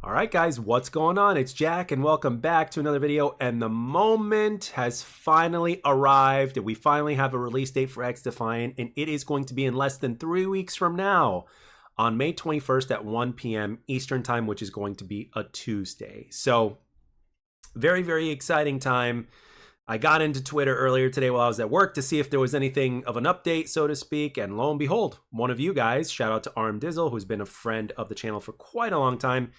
All right, guys, what's going on? It's Jack, and welcome back to another video. And the moment has finally arrived. We finally have a release date for XDefiant, and it is going to be in less than 3 weeks from now, on May 21st at 1 p.m. Eastern Time, which is going to be a Tuesday. So, very, very exciting time. I got into Twitter earlier today while I was at work to see if there was anything of an update, so to speak, and lo and behold, one of you guys, shout out to RM Dizzle, who's been a friend of the channel for quite a long time,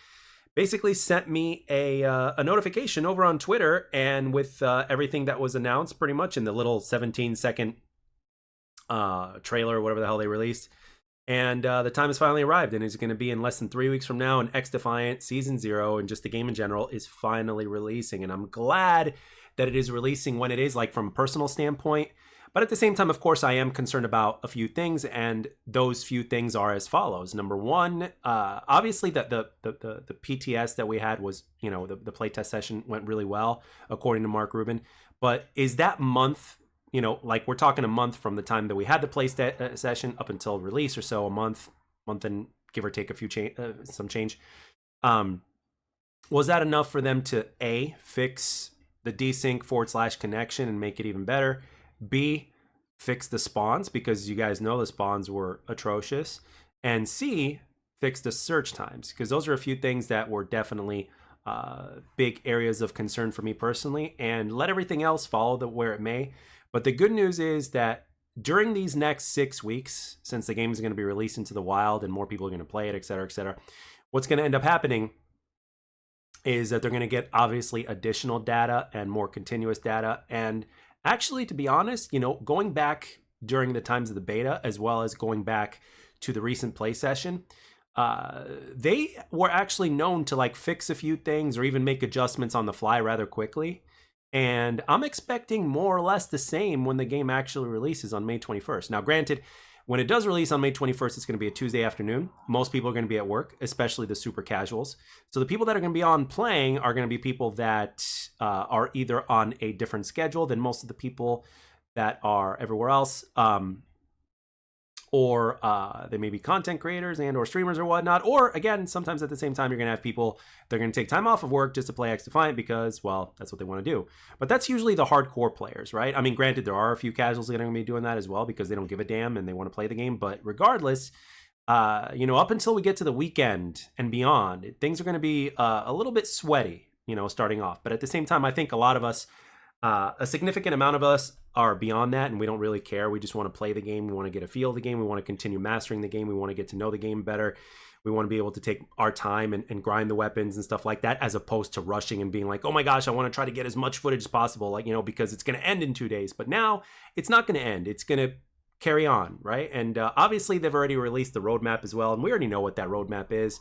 basically sent me a notification over on Twitter, and with everything that was announced pretty much in the little 17-second trailer or whatever the hell they released. And the time has finally arrived, and it's going to be in less than 3 weeks from now, and XDefiant Season 0 and just the game in general is finally releasing. And I'm glad that it is releasing when it is, like from a personal standpoint. But at the same time, of course, I am concerned about a few things, and those few things are as follows. Number one, obviously the PTS that we had was, you know, the playtest session went really well, according to Mark Rubin. But is that month, you know, like we're talking a month from the time that we had the play session up until release or so, a month and give or take a few some change. Was that enough for them to A, fix the desync / connection and make it even better? B, fix the spawns, because you guys know the spawns were atrocious. And C, fix the search times, because those are a few things that were definitely big areas of concern for me personally, and let everything else follow where it may. But the good news is that during these next 6 weeks, since the game is going to be released into the wild and more people are going to play it, etc., what's going to end up happening is that they're going to get obviously additional data and more continuous data. And actually, to be honest, you know, going back during the times of the beta, as well as going back to the recent play session, they were actually known to like fix a few things or even make adjustments on the fly rather quickly. And I'm expecting more or less the same when the game actually releases on May 21st. Now, granted, when it does release on May 21st, it's going to be a Tuesday afternoon. Most people are going to be at work, especially the super casuals. So the people that are going to be on playing are going to be people that are either on a different schedule than most of the people that are everywhere else. Or they may be content creators and or streamers or whatnot. Or again, sometimes at the same time, you're going to have people that are going to take time off of work just to play XDefiant because, well, that's what they want to do. But that's usually the hardcore players, right? I mean, granted, there are a few casuals that are going to be doing that as well because they don't give a damn and they want to play the game. But regardless, you know, up until we get to the weekend and beyond, things are going to be a little bit sweaty, you know, starting off. But at the same time, I think a lot of us, a significant amount of us are beyond that, and we don't really care. We just want to play the game. We want to get a feel of the game. We want to continue mastering the game. We want to get to know the game better. We want to be able to take our time and grind the weapons and stuff like that, as opposed to rushing and being like, oh my gosh, I want to try to get as much footage as possible, like, you know, because it's going to end in 2 days. But now it's not going to end. It's going to carry on, right? And obviously they've already released the roadmap as well, and we already know what that roadmap is.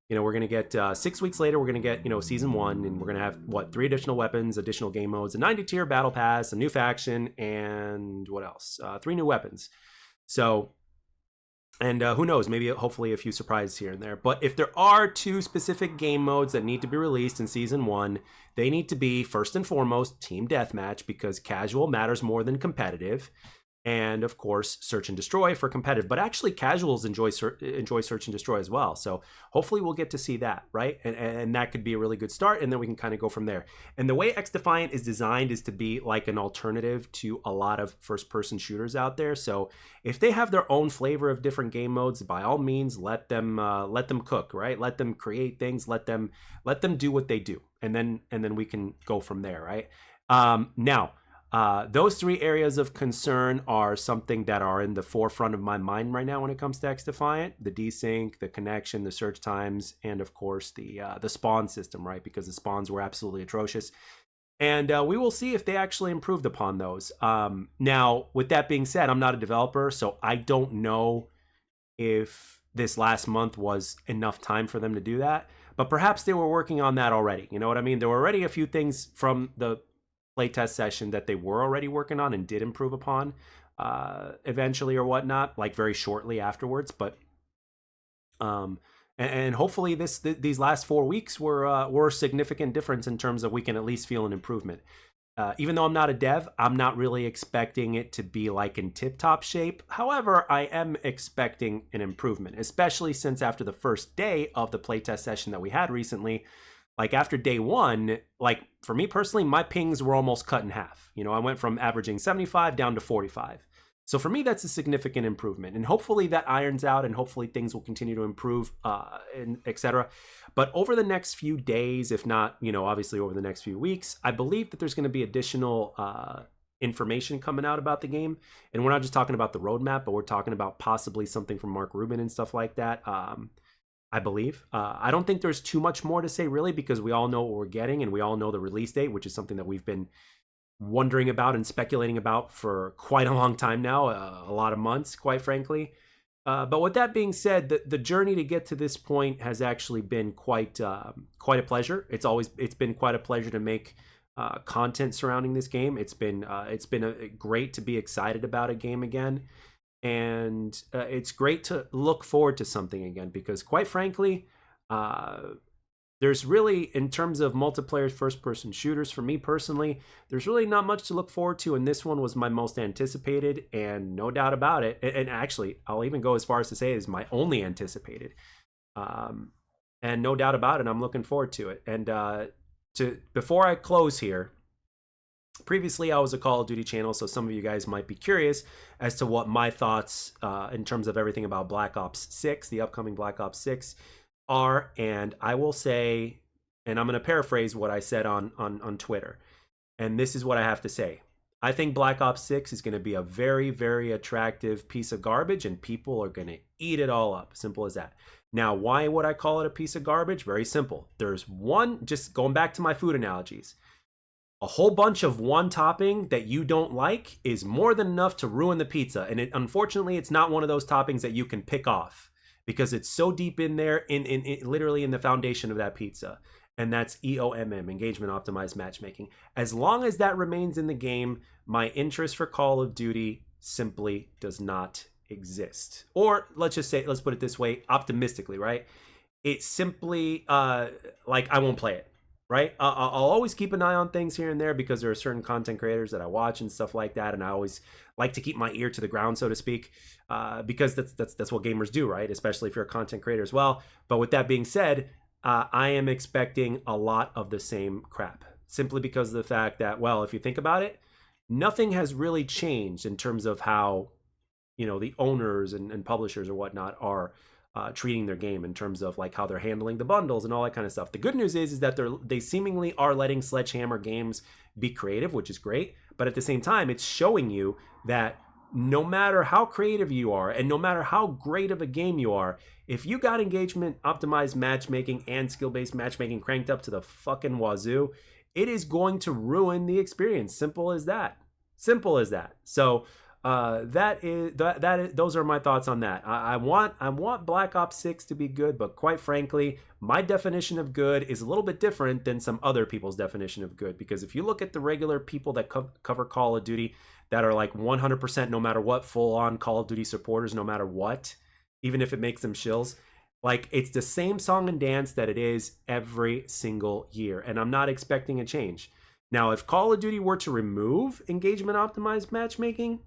You know, we're going to get 6 weeks later, we're going to get, you know, season 1, and we're going to have, what, 3 additional weapons, additional game modes, a 90-tier battle pass, a new faction, and what else? 3 new weapons. So, and who knows, maybe, hopefully a few surprises here and there. But if there are 2 specific game modes that need to be released in season 1, they need to be, first and foremost, team deathmatch, because casual matters more than competitive. And of course, search and destroy for competitive, but actually casuals enjoy search and destroy as well. So hopefully we'll get to see that, right? And that could be a really good start, and then we can kind of go from there. And the way XDefiant is designed is to be like an alternative to a lot of first-person shooters out there. So if they have their own flavor of different game modes, by all means, let them cook, right? Let them create things. Let them do what they do, and then we can go from there, right? Now. Those 3 areas of concern are something that are in the forefront of my mind right now when it comes to XDefiant: the desync, the connection, the search times, and of course the spawn system, right? Because the spawns were absolutely atrocious. And we will see if they actually improved upon those. Now, with that being said, I'm not a developer, so I don't know if this last month was enough time for them to do that. But perhaps they were working on that already. You know what I mean? There were already a few things from the playtest session that they were already working on and did improve upon eventually or whatnot, like very shortly afterwards. But and hopefully these last 4 weeks were a significant difference in terms of we can at least feel an improvement. Even though I'm not a dev, I'm not really expecting it to be like in tip-top shape. However, I am expecting an improvement, especially since after the first day of the playtest session that we had recently, like after day one, like for me personally, my pings were almost cut in half. You know, I went from averaging 75 down to 45. So for me, that's a significant improvement, and hopefully that irons out, and hopefully things will continue to improve, and etc. But over the next few days, if not, you know, obviously over the next few weeks, I believe that there's going to be additional information coming out about the game, and we're not just talking about the roadmap, but we're talking about possibly something from Mark Rubin and stuff like that. I believe. I don't think there's too much more to say really, because we all know what we're getting, and we all know the release date, which is something that we've been wondering about and speculating about for quite a long time now, a lot of months, quite frankly. But with that being said, the journey to get to this point has actually been quite a pleasure. It's been quite a pleasure to make content surrounding this game. It's been great to be excited about a game again, and it's great to look forward to something again, because quite frankly, there's really, in terms of multiplayer first-person shooters, for me personally, there's really not much to look forward to, and this one was my most anticipated, and no doubt about it. And actually, I'll even go as far as to say it is my only anticipated. And no doubt about it, I'm looking forward to it. And before I close here, previously I was a Call of Duty channel, so some of you guys might be curious as to what my thoughts in terms of everything about Black Ops 6, the upcoming Black Ops 6, are. And I will say, and I'm going to paraphrase what I said on Twitter, and this is what I have to say. I think Black Ops 6 is going to be a very, very attractive piece of garbage, and people are going to eat it all up. Simple as that. Now, why would I call it a piece of garbage? Very simple. There's one, just going back to my food analogies, a whole bunch of one topping that you don't like is more than enough to ruin the pizza. And unfortunately, it's not one of those toppings that you can pick off, because it's so deep in there, in literally in the foundation of that pizza. And that's EOMM, Engagement Optimized Matchmaking. As long as that remains in the game, my interest for Call of Duty simply does not exist. Or let's just say, let's put it this way, optimistically, right? It's simply like I won't play it, right? I'll always keep an eye on things here and there, because there are certain content creators that I watch and stuff like that, and I always like to keep my ear to the ground, so to speak, because that's what gamers do, right? Especially if you're a content creator as well. But with that being said, I am expecting a lot of the same crap, simply because of the fact that, well, if you think about it, nothing has really changed in terms of how, you know, the owners and publishers or whatnot are treating their game, in terms of like how they're handling the bundles and all that kind of stuff. The good news is that they seemingly are letting Sledgehammer Games be creative, which is great. But at the same time, it's showing you that no matter how creative you are, and no matter how great of a game you are, if you got engagement optimized matchmaking and skill-based matchmaking cranked up to the fucking wazoo, it is going to ruin the experience. Simple as that. Simple as that. So those are my thoughts on that. I want Black Ops 6 to be good, but quite frankly, my definition of good is a little bit different than some other people's definition of good. Because if you look at the regular people that cover Call of Duty, that are like 100% no matter what, full-on Call of Duty supporters no matter what, even if it makes them shills, like, it's the same song and dance that it is every single year, and I'm not expecting a change. Now, if Call of Duty were to remove engagement optimized matchmaking,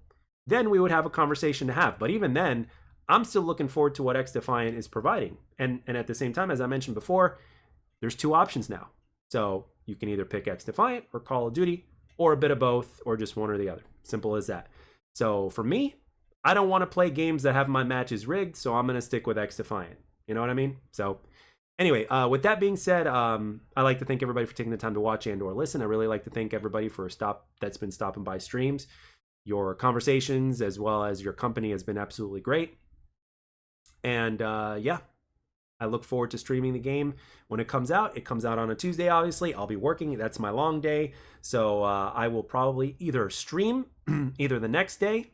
then we would have a conversation to have. But even then, I'm still looking forward to what XDefiant is providing. And at the same time, as I mentioned before, there's two options now. So you can either pick XDefiant or Call of Duty, or a bit of both, or just one or the other. Simple as that. So for me, I don't want to play games that have my matches rigged, so I'm going to stick with XDefiant. You know what I mean? So anyway, with that being said, I'd like to thank everybody for taking the time to watch and or listen. I really like to thank everybody that's been stopping by streams. Your conversations as well as your company has been absolutely great. And yeah, I look forward to streaming the game when it comes out. It comes out on a Tuesday, obviously. I'll be working. That's my long day. So I will probably either stream either the next day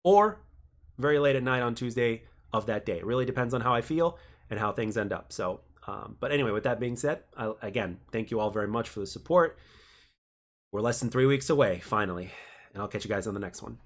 or very late at night on Tuesday of that day. It really depends on how I feel and how things end up. So, but anyway, with that being said, again, thank you all very much for the support. We're less than 3 weeks away, finally. And I'll catch you guys on the next one.